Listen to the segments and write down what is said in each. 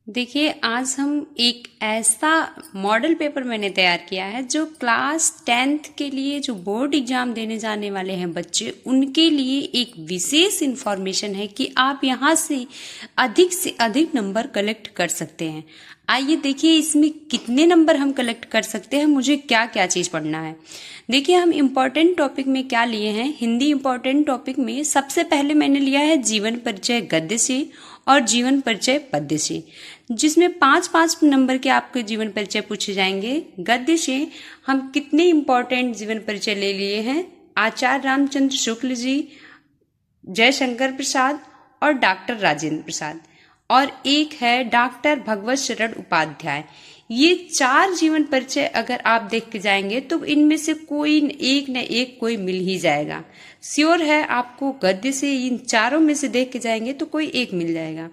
देखिए, आज हम एक ऐसा मॉडल पेपर मैंने तैयार किया है जो क्लास 10th के लिए जो बोर्ड एग्जाम देने जाने वाले हैं बच्चे, उनके लिए एक विशेष इन्फॉर्मेशन है कि आप यहाँ से अधिक नंबर कलेक्ट कर सकते हैं। आइए देखिए इसमें कितने नंबर हम कलेक्ट कर सकते हैं, मुझे क्या क्या चीज़ पढ़ना है। देखिए, हम इम्पॉर्टेंट टॉपिक में क्या लिए हैं। हिंदी इम्पॉर्टेंट टॉपिक में सबसे पहले मैंने लिया है जीवन परिचय गद्य से और जीवन परिचय पद्य से, जिसमें 5-5 नंबर के आपके जीवन परिचय पूछे जाएंगे। गद्य से हम कितने इम्पोर्टेंट जीवन परिचय ले लिए हैं, आचार्य रामचंद्र शुक्ल जी, जयशंकर प्रसाद और डॉक्टर राजेंद्र प्रसाद, और एक है डॉक्टर भगवत शरण उपाध्याय। ये 4 जीवन परिचय अगर आप देख के जाएंगे तो इनमें से कोई एक न एक कोई मिल ही जाएगा। श्योर है आपको, गद्य से इन चारों में से देख के जाएंगे तो कोई एक मिल जाएगा।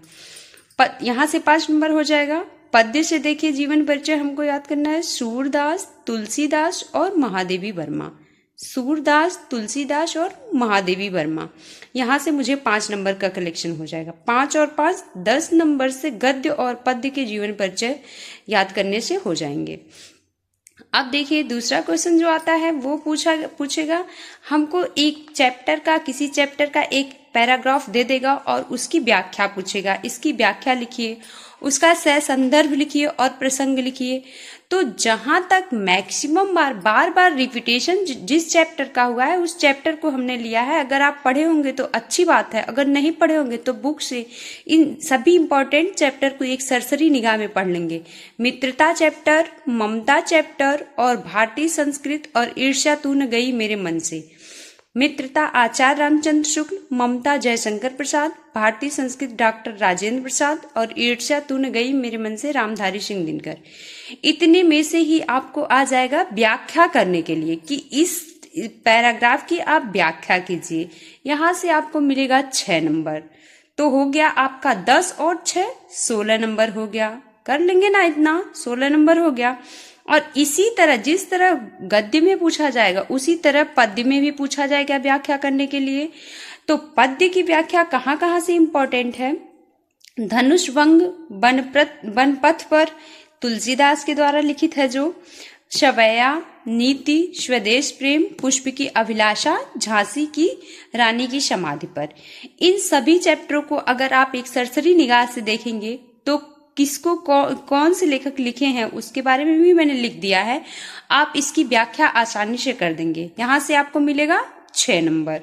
यहाँ से 5 नंबर हो जाएगा। पद्य से देखिए जीवन परिचय हमको याद करना है सूरदास, तुलसीदास और महादेवी वर्मा। सूरदास, तुलसीदास और महादेवी वर्मा। यहाँ से मुझे 5 नंबर का कलेक्शन हो जाएगा। 5 और 5 10 नंबर से गद्य और पद्य के जीवन परिचय याद करने से हो जाएंगे। अब देखिए दूसरा क्वेश्चन जो आता है वो पूछेगा हमको एक चैप्टर का, किसी चैप्टर का एक पैराग्राफ दे देगा और उसकी व्याख्या पूछेगा। इसकी व्याख्या लिखिए, उसका सह संदर्भ लिखिए और प्रसंग लिखिए। तो जहां तक मैक्सिमम बार रिपीटेशन जिस चैप्टर का हुआ है उस चैप्टर को हमने लिया है। अगर आप पढ़े होंगे तो अच्छी बात है, अगर नहीं पढ़े होंगे तो बुक से इन सभी इंपॉर्टेंट चैप्टर को एक सरसरी निगाह में पढ़ लेंगे। मित्रता चैप्टर, ममता चैप्टर और भारतीय संस्कृत और ईर्ष्या तू न गई मेरे मन से। मित्रता आचार्य रामचंद्र शुक्ल, ममता जयशंकर प्रसाद, भारतीय संस्कृत डॉक्टर राजेंद्र प्रसाद और ईर्ष्या तू न गई मेरे मन से रामधारी सिंह दिनकर। इतने में से ही आपको आ जाएगा व्याख्या करने के लिए कि इस पैराग्राफ की आप व्याख्या कीजिए। यहाँ से आपको मिलेगा 6 नंबर। तो हो गया आपका 10 और 6 16 नंबर हो गया। कर लेंगे ना, इतना 16 नंबर हो गया। और इसी तरह जिस तरह गद्य में पूछा जाएगा उसी तरह पद्य में भी पूछा जाएगा व्याख्या करने के लिए। तो पद्य की व्याख्या कहाँ कहाँ से इंपॉर्टेंट है। धनुष भंग बनपथ पर तुलसीदास के द्वारा लिखित है जो, शवैया, नीति, स्वदेश प्रेम, पुष्प की अभिलाषा, झांसी की रानी की समाधि पर। इन सभी चैप्टरों को अगर आप एक सरसरी निगाह से देखेंगे तो किसको कौन से लेखक लिखे हैं उसके बारे में भी मैंने लिख दिया है। आप इसकी व्याख्या आसानी से कर देंगे। यहाँ से आपको मिलेगा 6 नंबर।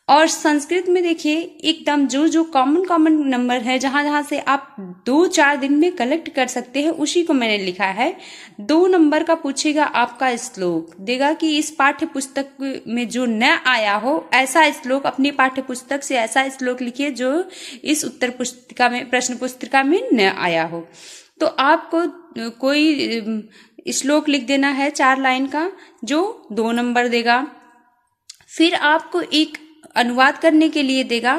और संस्कृत में देखिए एकदम जो कॉमन नंबर है, जहां से आप 2-4 दिन में कलेक्ट कर सकते हैं, उसी को मैंने लिखा है। 2 नंबर का पूछेगा आपका श्लोक, देगा कि इस पाठ्य पुस्तक में जो न आया हो ऐसा श्लोक, अपनी पाठ्य पुस्तक से ऐसा श्लोक लिखिए जो इस उत्तर पुस्तिका में, प्रश्न पुस्तिका में न आया हो। तो आपको कोई श्लोक लिख देना है 4 लाइन का, जो 2 नंबर देगा। फिर आपको एक अनुवाद करने के लिए देगा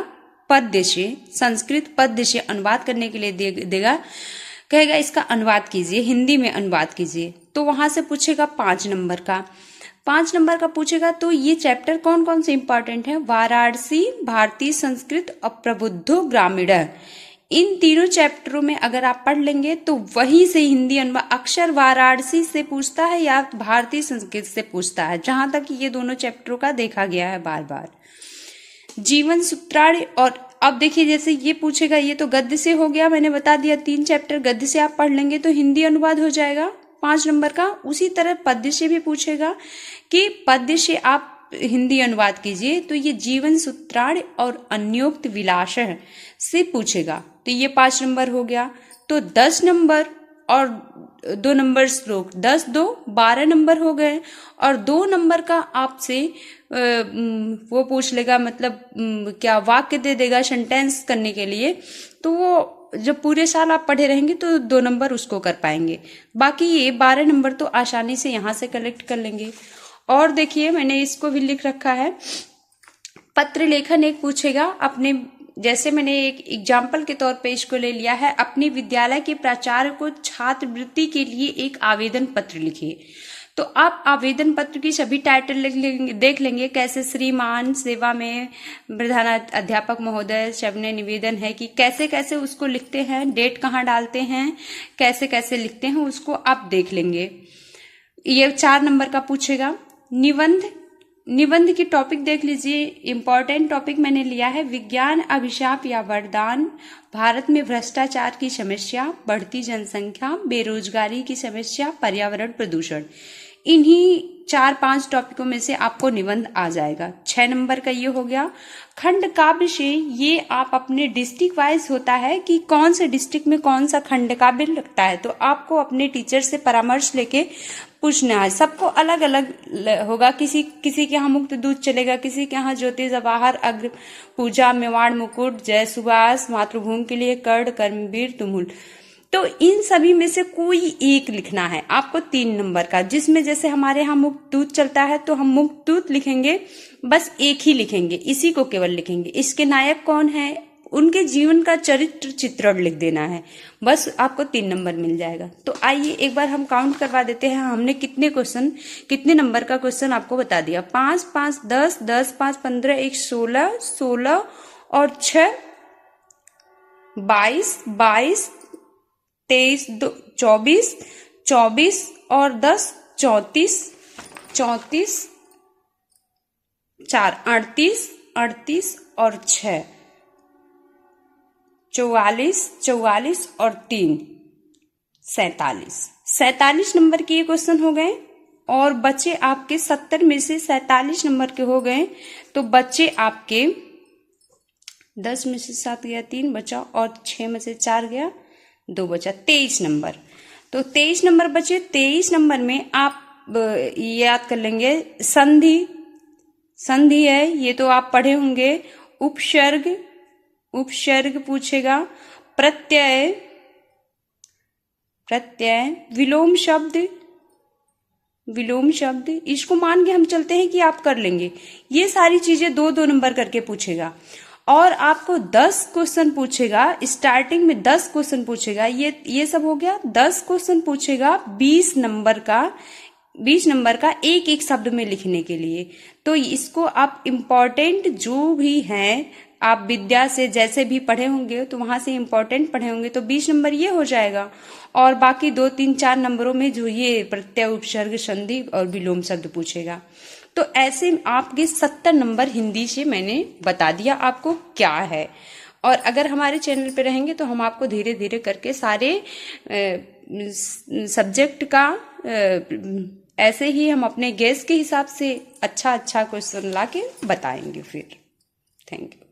पद्य से, संस्कृत पद्य से अनुवाद करने के लिए देगा, कहेगा इसका अनुवाद कीजिए, हिंदी में अनुवाद कीजिए। तो वहां से पूछेगा 5 नंबर का। 5 नंबर का पूछेगा तो ये चैप्टर कौन कौन से इंपॉर्टेंट है। वाराणसी, भारतीय संस्कृत और प्रबुद्धो ग्रामीण। इन तीनों चैप्टरों में अगर आप पढ़ लेंगे तो वहीं से हिंदी अनुवाद अक्षर वाराणसी से पूछता है या भारतीय संस्कृत से पूछता है, जहां तक ये दोनों चैप्टरों का देखा गया है बार बार। जीवन सूत्राणि, और अब देखिए जैसे ये पूछेगा, ये तो गद्य से हो गया, मैंने बता दिया 3 चैप्टर गद्य से आप पढ़ लेंगे तो हिंदी अनुवाद हो जाएगा 5 नंबर का। उसी तरह पद्य से भी पूछेगा कि पद्य से आप हिंदी अनुवाद कीजिए, तो ये जीवन सूत्राणि और अन्योक्त विलास से पूछेगा, तो ये 5 नंबर हो गया। तो 10 नंबर और 2 नंबर श्लोक, 10 2 12 नंबर हो गए। और 2 नंबर का आपसे वो पूछ लेगा, मतलब क्या वाक्य दे देगा सेंटेंस करने के लिए। तो वो जब पूरे साल आप पढ़े रहेंगे तो 2 नंबर उसको कर पाएंगे। बाकी ये 12 नंबर तो आसानी से यहाँ से कलेक्ट कर लेंगे। और देखिए मैंने इसको भी लिख रखा है, पत्र लेखन एक पूछेगा अपने, जैसे मैंने एक एग्जाम्पल के तौर पे इसको ले लिया है, अपने विद्यालय के प्राचार्य को छात्रवृत्ति के लिए एक आवेदन पत्र लिखिए। तो आप आवेदन पत्र की सभी टाइटल लिख लेंगे, देख लेंगे कैसे श्रीमान सेवा में प्रधान अध्यापक महोदय सबने निवेदन है कि कैसे कैसे उसको लिखते हैं, डेट कहाँ डालते हैं, कैसे कैसे लिखते हैं, उसको आप देख लेंगे। ये 4 नंबर का पूछेगा। निबंध की टॉपिक देख लीजिए। इंपॉर्टेंट टॉपिक मैंने लिया है विज्ञान अभिशाप या वरदान, भारत में भ्रष्टाचार की समस्या, बढ़ती जनसंख्या, बेरोजगारी की समस्या, पर्यावरण प्रदूषण। इन्हीं 4-5 टॉपिकों में से आपको निबंध आ जाएगा। 6 नंबर का ये हो गया। खंड काव्य से ये आप अपने डिस्ट्रिक्ट वाइज होता है कि कौन से डिस्ट्रिक्ट में कौन सा खंड काव्य लगता है, तो आपको अपने टीचर से परामर्श लेके पूछना है। सबको अलग अलग होगा, किसी के यहाँ मुक्त दूत चलेगा, किसी के यहाँ ज्योति जवाहर, अग्र पूजा, मेवाड़ मुकुट, जय सुभाष, मातृभूमि के लिए कर्ण, कर्मवीर, तुमुल। तो इन सभी में से कोई एक लिखना है आपको 3 नंबर का, जिसमें जैसे हमारे यहाँ मुक्त दूत चलता है तो हम मुक्त दूत लिखेंगे, बस एक ही लिखेंगे, इसी को केवल लिखेंगे। इसके नायक कौन है, उनके जीवन का चरित्र चित्रण लिख देना है, बस आपको 3 नंबर मिल जाएगा। तो आइए एक बार हम काउंट करवा देते हैं, हमने कितने नंबर का क्वेश्चन आपको बता दिया। 5, 5, 10, 10, 5, 15, 1, 16, 16 और 6, 22, 22, 23, 24, 24 और 10, 34, 34, 4, 38, 38 और 6, 44, 44 और 3, 47। 47 नंबर के ये क्वेश्चन हो गए और बच्चे आपके 70 में से 47 नंबर के हो गए। तो बच्चे आपके 10 में से 7 गया, 3 बचा और 6 में से 4 गया, 2 बचा, 23 नंबर। तो 23 नंबर बचे। 23 नंबर में आप याद कर लेंगे संधि है, ये तो आप पढ़े होंगे। उपसर्ग पूछेगा, प्रत्यय, विलोम शब्द, इसको मान के हम चलते हैं कि आप कर लेंगे। ये सारी चीजें 2-2 नंबर करके पूछेगा और आपको 10 क्वेश्चन पूछेगा। स्टार्टिंग में 10 क्वेश्चन पूछेगा, ये सब हो गया। 10 क्वेश्चन पूछेगा 20 नंबर का एक एक शब्द में लिखने के लिए। तो इसको आप इम्पोर्टेंट जो भी हैं, आप विद्या से जैसे भी पढ़े होंगे तो वहां से इम्पोर्टेंट पढ़े होंगे, तो 20 नंबर ये हो जाएगा। और बाकी 2, 3, 4 नंबरों में जो ये प्रत्यय, उपसर्ग, संधि और विलोम शब्द पूछेगा। तो ऐसे आपके 70 नंबर हिंदी से मैंने बता दिया आपको क्या है। और अगर हमारे चैनल पे रहेंगे तो हम आपको धीरे धीरे करके सारे सब्जेक्ट का ऐसे ही हम अपने गेस के हिसाब से अच्छा क्वेश्चन ला के बताएंगे फिर। Thank you.